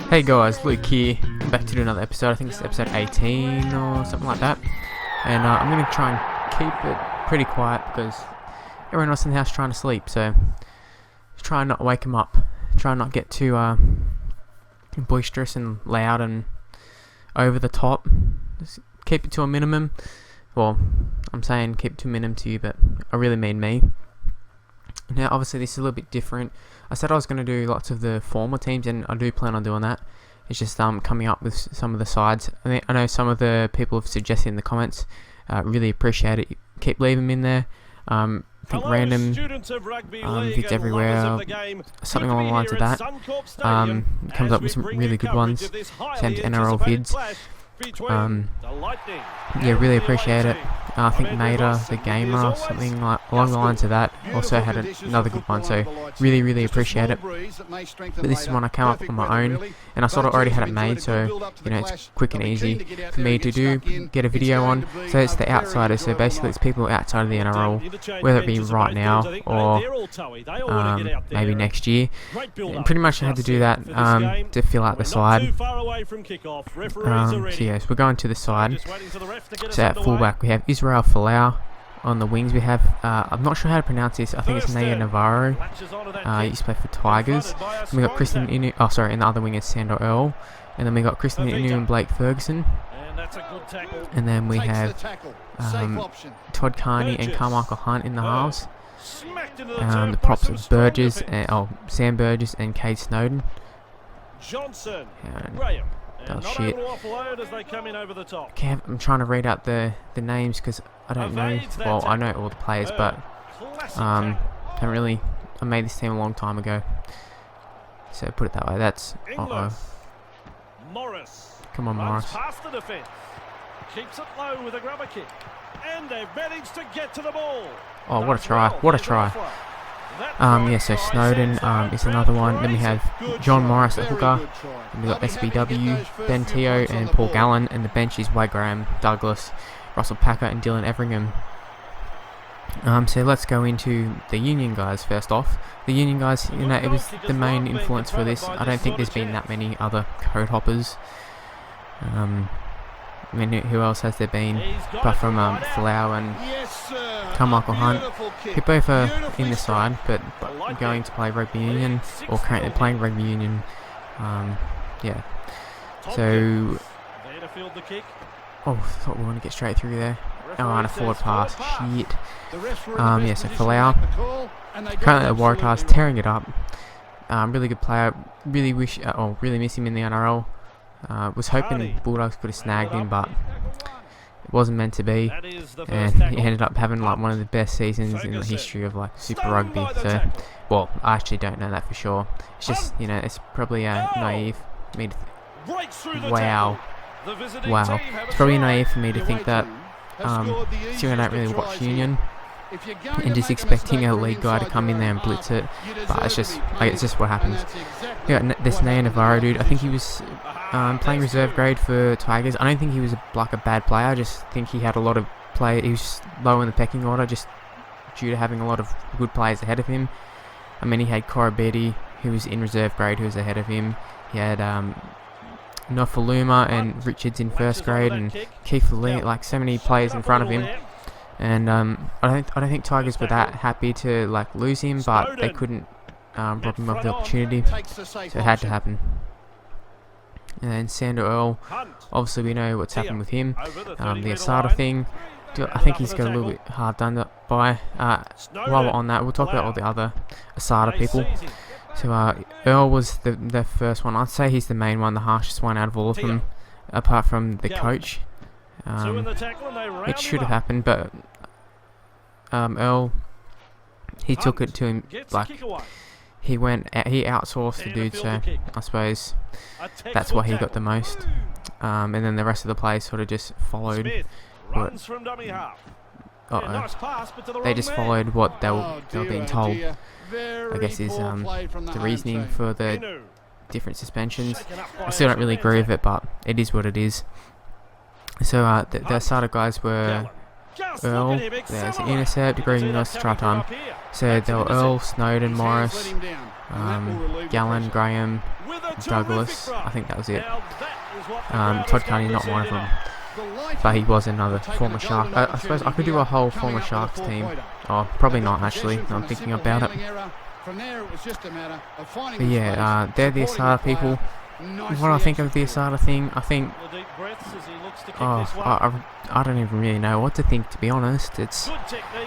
Hey guys, Luke here. I'm back to do another episode. I think it's episode 18 or something like that. And I'm going to try and keep it pretty quiet because everyone else in the house is trying to sleep. So try and not wake them up. Try and not get too boisterous and loud and over the top. Just keep it to a minimum. Well, I'm saying keep it to a minimum to you, but I really mean me. Now, obviously, this is a little bit different. I said I was going to do lots of the former teams, and I do plan on doing that. It's just coming up with some of the sides. I know some of the people have suggested in the comments. Really appreciate it. Keep leaving them in there. I think random vids everywhere, something along the lines of that. Comes up with some really good ones. Same to NRL vids. Yeah, really appreciate it. I think Mater, the gamer, or something like along the lines of that, also had another good one. So really appreciate it. But this is one I came up with on my own, and I sort of already had it made, so you know it's quick and easy for me to get a video on. So it's the outsiders. So basically, it's people outside of the NRL, whether it be right now or maybe next year. And pretty much I had to do that to fill out the side. So yes, we're going to the side. So at fullback we have Israel Folau. On the wings we have, I'm not sure how to pronounce this, I think it's Naiyaravoro. He used to play for Tigers. And we got Krisnan Inu, and the other wing is Sandor Earl. And then we got Krisnan Inu and Blake Ferguson. And then we have Todd Carney and Karmichael Hunt in the halves. The props of Burgess, Sam Burgess and Kade Snowden. That was shit. Okay, I'm trying to read out the names because I don't know. Well, I know all the players, but I made this team a long time ago. So put it that way. That's Come on, Morris. Keeps it low with a grubber kick, and they've managed to get to the ball. Oh, what a try! What a try! Yeah, so Snowden is another one. Then we have John Morris at hooker. And we got SBW, Ben Teo and Paul Gallen. And the bench is Wade Graham, Douglas, Russell Packer and Dylan Everingham. So let's go into the Union guys first off. The Union guys, you know, it was the main influence for this. I don't think there's been that many other code hoppers. I mean, who else has there been apart from Folau and Karmichael Hunt, who both are in the side, but going to play rugby union, or currently playing rugby union. Yeah. So, thought we want to get straight through there. Oh, and a forward pass. Shit. Yeah, so Folau, currently at Waratahs, tearing it up. Really good player. Really miss him in the NRL. Was hoping Bulldogs could have snagged him, but it wasn't meant to be, and he ended up having like one of the best seasons in the history of like Super Rugby. So, well, I actually don't know that for sure. It's just, you know, it's probably naive for me to wow. It's probably naive for me to think that. Still, I don't really watch Union, and just expecting a league guy to come in there and blitz it, but it's just what happens. You got this Naiyaravoro dude. I think he was playing reserve grade for Tigers. I don't think he was like a bad player. I just think he had a lot of play. He was low in the pecking order just due to having a lot of good players ahead of him. I mean, he had Korobedi, who was in reserve grade, who was ahead of him. He had Nofaluma and Richards in first grade, and Keith Lee, like so many players in front of him. And I don't think Tigers were that happy to like lose him, but they couldn't rob him of the opportunity, so it had to happen. And then Sandor Earl, obviously we know what's happened with him. The Asada thing, I think he's got a little bit hard done by. While we're on that, we'll talk about all the other Asada people. So Earl was the first one. I'd say he's the main one, the harshest one out of all of them, apart from the coach. It should have happened, but Earl, he took it to him, like he outsourced the dude, so I suppose that's why he got the most. And then the rest of the players sort of just followed. They just followed what they were being told. I guess is the reasoning for the different suspensions. I still don't really agree with it, but it is what it is. So the Asada guys were Earl, there's an intercept, agreeing us try time. So there were Earl, Snowden, Morris, Gallen, Graham, Douglas, I think that was it. Todd Carney, not one of them, but he was another former Shark. I suppose I could do a whole former Sharks team. Oh, probably not actually, I'm thinking about it. But yeah, they're the Asada people. What do I think of the Asada thing? I think, I don't even really know what to think, to be honest. It's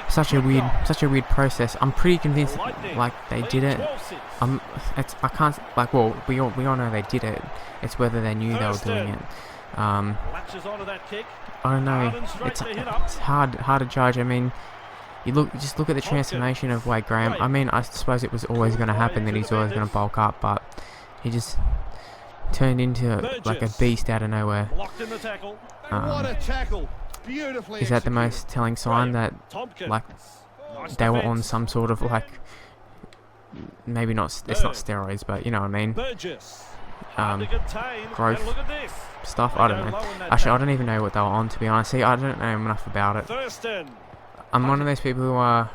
such a weird process. I'm pretty convinced like they did it. I can't, like, well, we all know they did it. It's whether they knew they were doing it. I don't know. It's hard to judge. I mean, just look at the transformation of Wade Graham. I mean, I suppose it was always going to happen that he's always going to bulk up, but he just turned into like a beast out of nowhere. Is that the most telling sign that like they were on some sort of like, maybe not, it's not steroids, but you know what I mean, growth stuff? I don't know. Actually, I don't even know what they were on, to be honest. See, I don't know enough about it. I'm one of those people who are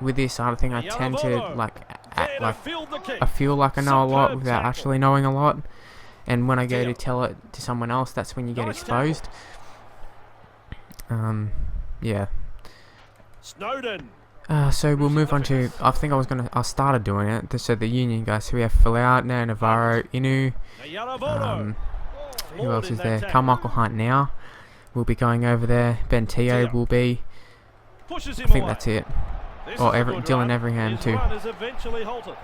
with this sort of thing. I tend to like I feel like I know a lot without actually knowing a lot. And when I go to tell it to someone else, that's when you get exposed. Yeah. Snowden. So we'll move on to, I started doing it. So the Union guys. So we have Folau, Naiyaravoro, Inu. Who else is there? Karmichael Hunt now. We'll be going over there. Ben Teo will be. I think that's it. Or Dylan Everingham too.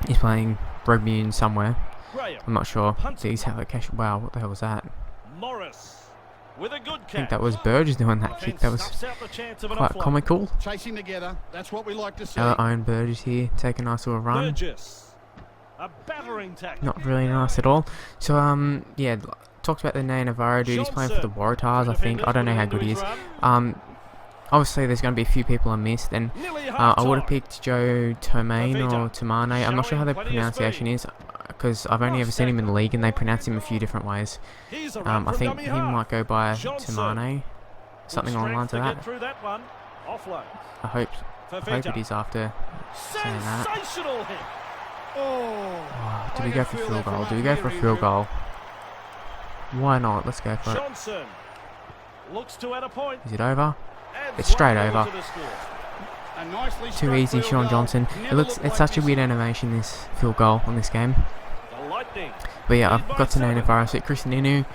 He's playing rugby union somewhere. I'm not sure. These have location. Wow, what the hell was that? I think that was Burgess doing that kick. That was quite comical. Our own Burgess here, take a nice little run. Not really nice at all. So yeah, talked about the Naiyaravoro dude. He's playing for the Waratahs, I think. I don't know how good he is. Obviously, there's going to be a few people I missed, and I would have picked Joe Tomane or Tomane. I'm not sure how the pronunciation is, because I've only ever seen him in the league, and they pronounce him a few different ways. I think he might go by Tomane, something along the lines of that. I hope it is after saying that. Oh, do we go for a field goal? Do we go for a field goal? Why not? Let's go for it. Is it over? It's straight over. Too easy, Sean Johnson. It's such a weird animation, this field goal on this game. But yeah, I've got to Naiyaravoro. So Krisnan Inu,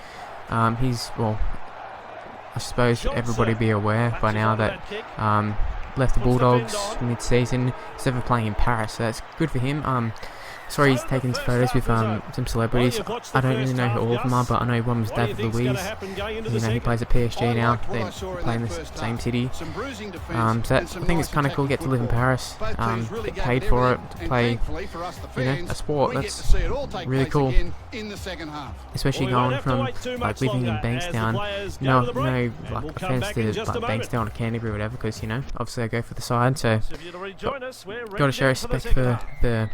he's, well, I suppose everybody be aware by now that left the Bulldogs mid-season instead of playing in Paris, so that's good for him. Sorry, he's taken photos with some celebrities. I don't really know who all of them are, but I know one was David Luiz. You know, he plays at PSG now. They play in the same city. So I think it's kind of cool to get to live in Paris, get paid for it, to play, you know, a sport. That's really cool. Especially going from like living in Bankstown. No, like offense to like Bankstown or Canterbury or whatever, because you know, obviously I go for the side. So got to show respect for the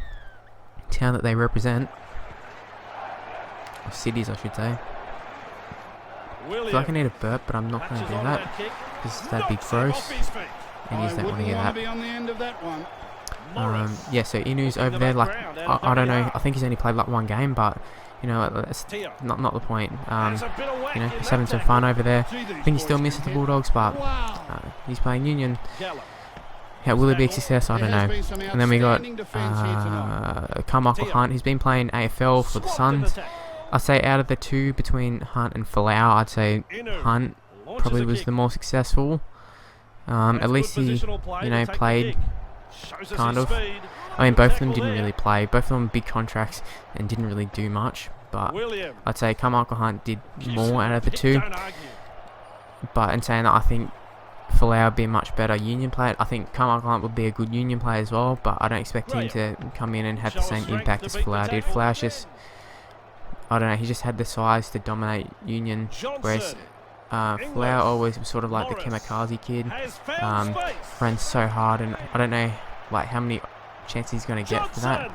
town that they represent, or cities I should say. I feel like I need a burp, but I'm not going to do that because that'd be gross, and you just don't want to hear that. Yeah, so Inu's over there. Like I don't know. I think he's only played like one game, but you know that's not the point. You know, he's having some fun over there. I think he still misses the Bulldogs, but he's playing Union. Yeah, will it be a success? I don't know. And then we got Karmichael Hunt. He's been playing AFL for the Suns. I'd say out of the two between Hunt and Folau, I'd say Hunt probably was the more successful. At least he, you know, played kind of. I mean, both of them didn't really play. Both of them big contracts and didn't really do much. But I'd say Karmichael Hunt did more out of the two. But in saying that, I think Folau would be a much better Union player. I think Karmichael Hunt would be a good Union player as well, but I don't expect him to come in and have the same impact as Folau did. Flau's just, I don't know, he just had the size to dominate Union, whereas Folau always was sort of like the kamikaze kid, ran so hard, and I don't know like how many chances he's going to get for that.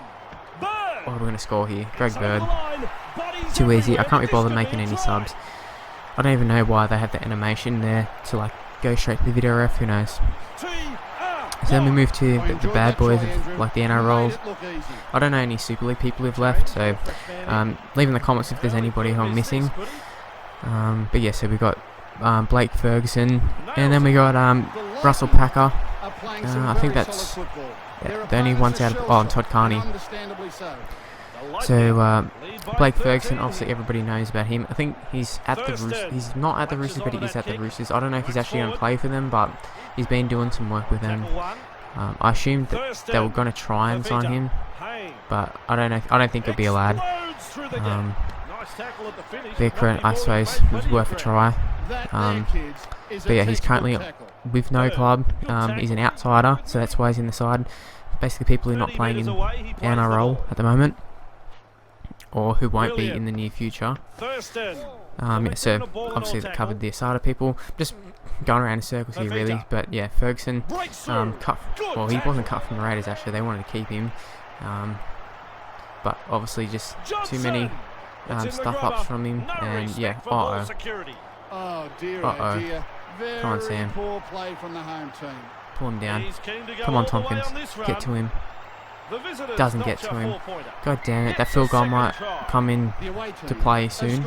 What are we going to score here? Greg Bird. Too easy. I can't be bothered making any subs. I don't even know why they have the animation there to like go straight to the video ref, who knows. So then we move to the bad boys of like the NRLs. I don't know any Super League people who've left, so leave in the comments if there's anybody who I'm missing. But yeah, so we got Blake Ferguson, and then we got Russell Packer. I think that's the only ones out of, and Todd Carney. So Blake Ferguson, obviously everybody knows about him. I think he's at the Roosters. He's not at the Roosters, but he is at the Roosters. I don't know if he's actually going to play for them, but he's been doing some work with them. I assumed that they were going to try and sign him, but I don't know. I don't think it'll be allowed. Vickran, I suppose, was worth a try. But yeah, he's currently with no club. He's an outsider, so that's why he's in the side. Basically, people who are not playing in NRL at the moment, or who won't be in the near future. Yeah, so obviously they covered the Asada people. Just going around in circles here, really. But yeah, Ferguson well, he wasn't cut from the Raiders actually. They wanted to keep him, but obviously just too many stuff ups from him, and yeah. Come on, Sam. Pull him down. Come on, Tompkins. Get to him. Doesn't get to him. God damn it, that field goal might come in to play soon.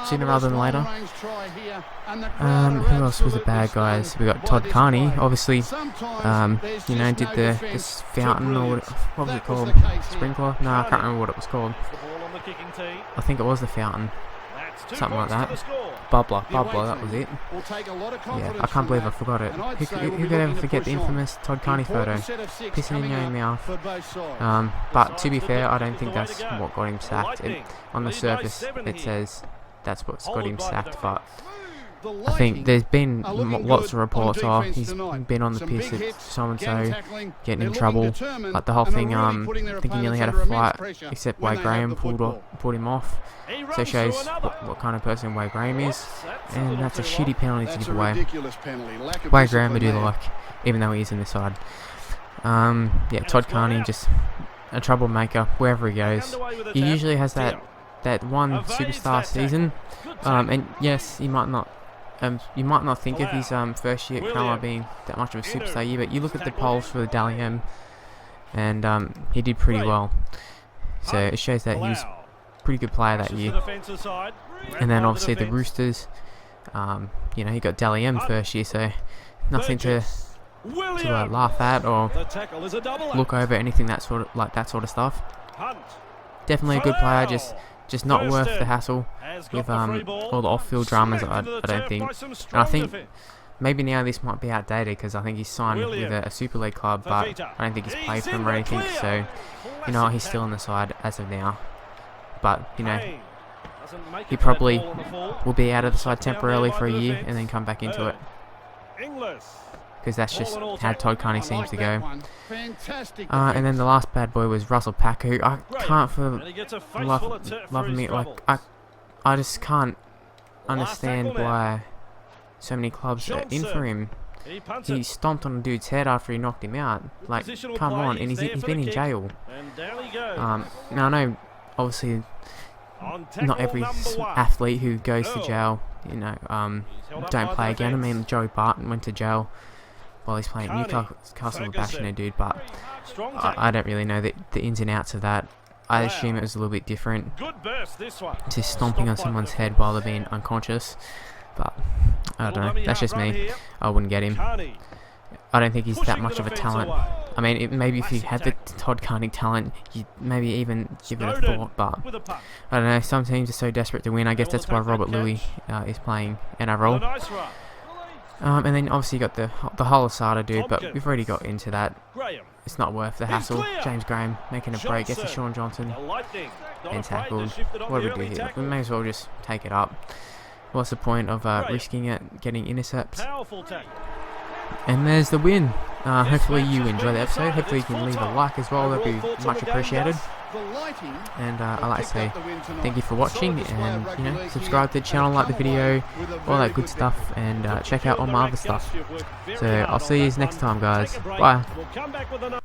Sooner rather than later. Who else was the bad guys? We got Todd Carney, obviously, you know, did this fountain, or what was it called? Sprinkler? No, I can't remember what it was called. I think it was the fountain. Something like that. Bubbler, that was it. Yeah, I can't believe I forgot it. Who could ever forget the infamous Todd Carney photo? Pissing in your own mouth. But to be fair, I don't think that's what got him sacked. On the surface, it says that's what's got him sacked, but I think there's been lots of reports of he's been on the piss at so-and-so, getting in trouble. Like the whole thing, I think he nearly had a fight, except Wade Graham pulled him off. So it shows what kind of person Wade Graham is, and that's a shitty penalty to give away. Wade Graham would do the like, even though he is in the side. Yeah, Todd Carney, just a troublemaker wherever he goes. He usually has that one superstar season, and yes, he might not. You might not think of his first year at Cronulla being that much of a superstar year, but you look at the polls for the Dally M, and he did pretty well. So it shows that he was a pretty good player that year. And then obviously the Roosters, you know, he got Dally M first year, so nothing to laugh at or look over, anything that sort of stuff. Definitely a good player, just not worth the hassle with all the off-field dramas. I don't think. And I think maybe now this might be outdated because I think he's signed with a Super League club, but I don't think he's played for him or anything. So you know, he's still on the side as of now. But you know, he probably will be out of the side temporarily for a year and then come back into it, because that's just how Todd Carney seems to go. And then the last bad boy was Russell Packer, who I can't for love of me, like I just can't understand why so many clubs are in for him. He stomped on a dude's head after he knocked him out. Like, come on, and he's been in jail. Now I know, obviously, not every athlete who goes to jail, you know, don't play again. I mean, Joey Barton went to jail while he's playing Newcastle, with Bashina, dude, but I don't really know the ins and outs of that. I assume it was a little bit different to stomping on someone's head while they're being unconscious, but I don't know, that's just me. I wouldn't get him. I don't think he's that much of a talent. I mean, maybe if he had the Todd Carney talent, you'd maybe even give it a thought, but I don't know, some teams are so desperate to win. I guess that's why Robert Louis is playing NRL. And then obviously you got the whole Asada dude, but we've already got into that. It's not worth the hassle. James Graham making a break, gets to Sean Johnson and tackled. What do we do here? We may as well just take it up. What's the point of risking it, getting intercepts? And there's the win. Hopefully you enjoy the episode. Hopefully you can leave a like as well. That'd be much appreciated. And I'd like to say thank you for watching, and you know, subscribe to the channel, like the video, all that good stuff, and check out all my other stuff. So I'll see you next time, guys. Bye.